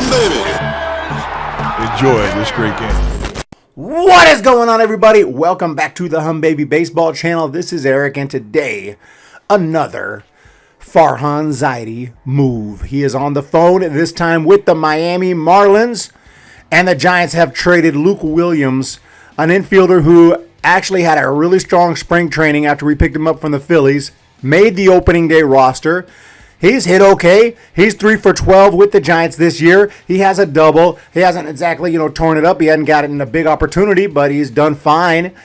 baby. Enjoy this great game. What is going on, everybody? Welcome back to the Humm Baby Baseball channel. This is Eric, and today, another Farhan Zaidi move. He is on the phone, this time with the Miami Marlins, and the Giants have traded Luke Williams, an infielder who actually had a really strong spring training after we picked him up from the Phillies, made the opening day roster. He's hit okay. He's 3 for 12 with the Giants this year. He has a double. He hasn't exactly, torn it up. He hadn't got it in a big opportunity, but he's done fine.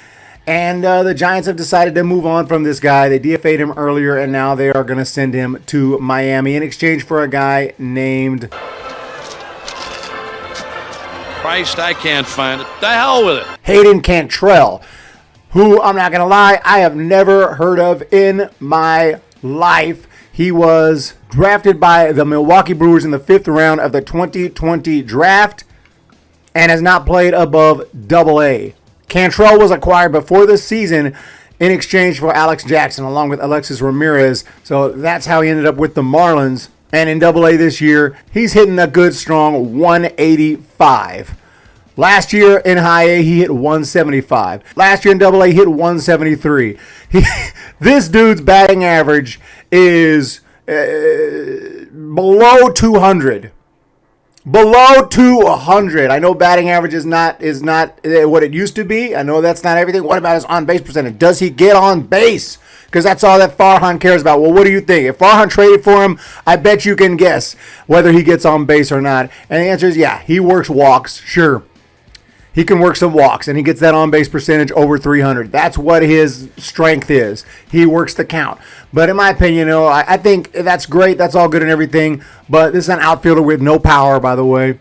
And the Giants have decided to move on from this guy. They DFA'd him earlier, and now they are going to send him to Miami in exchange for a guy named... Christ, I can't find it. The hell with it. Hayden Cantrelle, who, I'm not going to lie, I have never heard of in my life. He was drafted by the Milwaukee Brewers in the 5th round of the 2020 draft and has not played above Double-A. Cantrelle was acquired before the season in exchange for Alex Jackson along with Alexis Ramirez. So that's how he ended up with the Marlins. And in Double-A this year, he's hitting a good, strong 185. Last year in High A, he hit 175. Last year in Double-A, he hit 173. This dude's batting average is below 200. Below 200. I know batting average is not what it used to be. I know that's not everything. What about his on-base percentage? Does he get on base? Because that's all that Farhan cares about. Well, what do you think? If Farhan traded for him, I bet you can guess whether he gets on base or not. And the answer is yeah, he works walks, sure. He can work some walks, and he gets that on-base percentage over 300. That's what his strength is. He works the count. But in my opinion, I think that's great. That's all good and everything. But this is an outfielder with no power, by the way.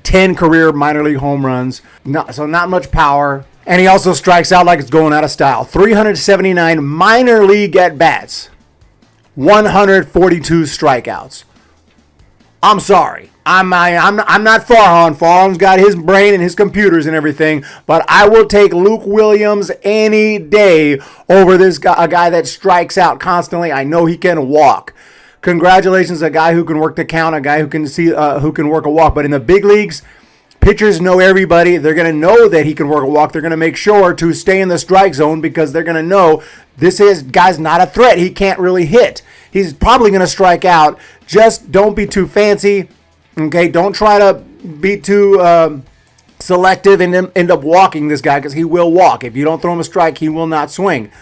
10 career minor league home runs. So not much power. And he also strikes out like it's going out of style. 379 minor league at-bats. 142 strikeouts. I'm sorry. I'm not Farhan. Farhan's got his brain and his computers and everything, but I will take Luke Williams any day over this guy, a guy that strikes out constantly. I know he can walk. Congratulations, a guy who can work the count, a guy who can who can work a walk. But in the big leagues, pitchers know everybody. They're going to know that he can work a walk. They're going to make sure to stay in the strike zone because they're going to know this guy's not a threat. He can't really hit. He's probably going to strike out. Just don't be too fancy. Okay, don't try to be too selective and end up walking this guy because he will walk. If you don't throw him a strike, he will not swing.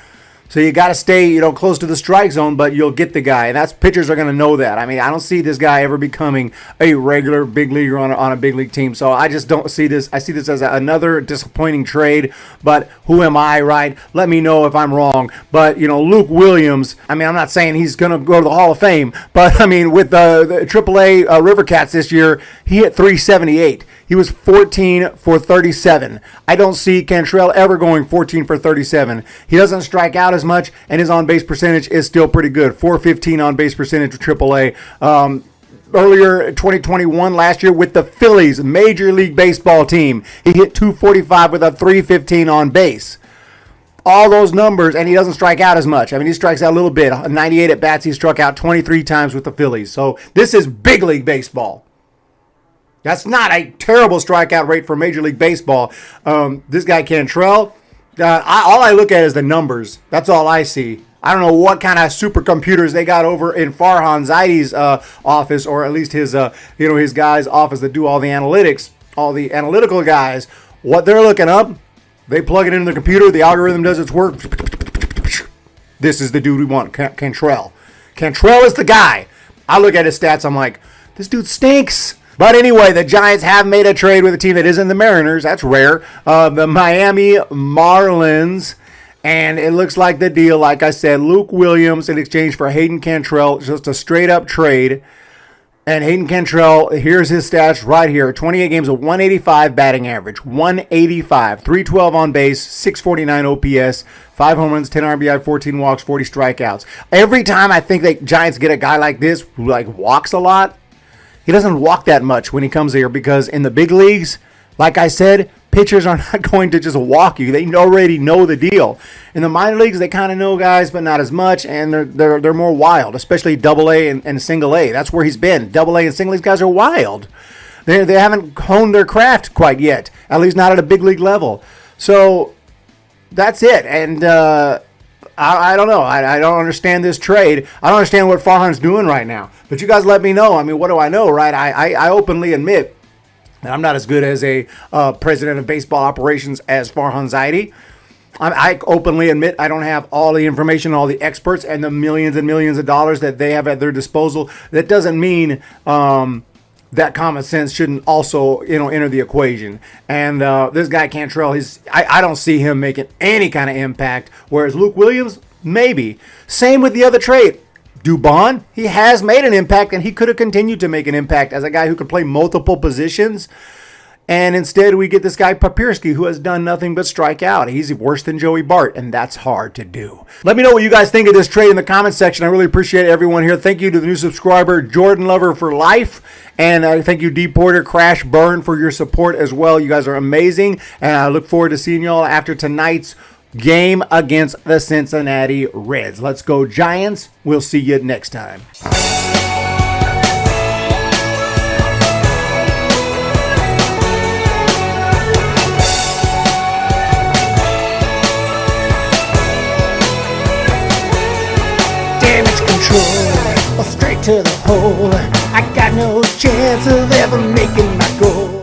So you got to stay, close to the strike zone, but you'll get the guy. And pitchers are going to know that. I mean, I don't see this guy ever becoming a regular big leaguer on a big league team. So I just don't see this. I see this as another disappointing trade. But who am I, right? Let me know if I'm wrong. But, Luke Williams, I mean, I'm not saying he's going to go to the Hall of Fame. But, I mean, with the AAA River Cats this year, he hit 378. He was 14 for 37. I don't see Cantrelle ever going 14 for 37. He doesn't strike out as much, and his on-base percentage is still pretty good. 415 on-base percentage for AAA. Earlier, 2021, last year with the Phillies, Major League Baseball team, he hit 245 with a 315 on base. All those numbers, and he doesn't strike out as much. I mean, he strikes out a little bit. 98 at-bats, he struck out 23 times with the Phillies. So this is big league baseball. That's not a terrible strikeout rate for Major League Baseball. This guy Cantrelle, all I look at is the numbers. That's all I see. I don't know what kind of supercomputers they got over in Farhan Zaidi's office, or at least his guys' office that do all the analytics, all the analytical guys. What they're looking up, they plug it into the computer. The algorithm does its work. This is the dude we want, Cantrelle. Cantrelle is the guy. I look at his stats. I'm like, this dude stinks. But anyway, the Giants have made a trade with a team that isn't the Mariners. That's rare. The Miami Marlins. And it looks like the deal, like I said, Luke Williams in exchange for Hayden Cantrelle. Just a straight-up trade. And Hayden Cantrelle, here's his stats right here. 28 games, a 185 batting average. 185. 312 on base, 649 OPS, 5 home runs, 10 RBI, 14 walks, 40 strikeouts. Every time I think the Giants get a guy like this who walks a lot, he doesn't walk that much when he comes here because in the big leagues, like I said, pitchers are not going to just walk you. They already know the deal. In the minor leagues, they kind of know guys, but not as much, and they're more wild, especially Double A and Single A. That's where he's been. Double A and Single A guys are wild. They haven't honed their craft quite yet, at least not at a big league level. So that's it. And I don't know. I don't understand this trade. I don't understand what Farhan's doing right now. But you guys let me know. I mean, what do I know, right? I openly admit that I'm not as good as a president of baseball operations as Farhan Zaidi. I openly admit I don't have all the information, all the experts, and the millions and millions of dollars that they have at their disposal. That doesn't mean that common sense shouldn't also, enter the equation. And this guy Cantrelle, I don't see him making any kind of impact. Whereas Luke Williams, maybe. Same with the other trade. Dubon, he has made an impact, and he could have continued to make an impact as a guy who could play multiple positions. And instead, we get this guy Papirski, who has done nothing but strike out. He's worse than Joey Bart, and that's hard to do. Let me know what you guys think of this trade in the comments section. I really appreciate everyone here. Thank you to the new subscriber, Jordan Lover for Life. And thank you, D Porter, Crash Burn, for your support as well. You guys are amazing. And I look forward to seeing y'all after tonight's game against the Cincinnati Reds. Let's go, Giants. We'll see you next time. Control, straight to the hole. I got no chance of ever making my goal.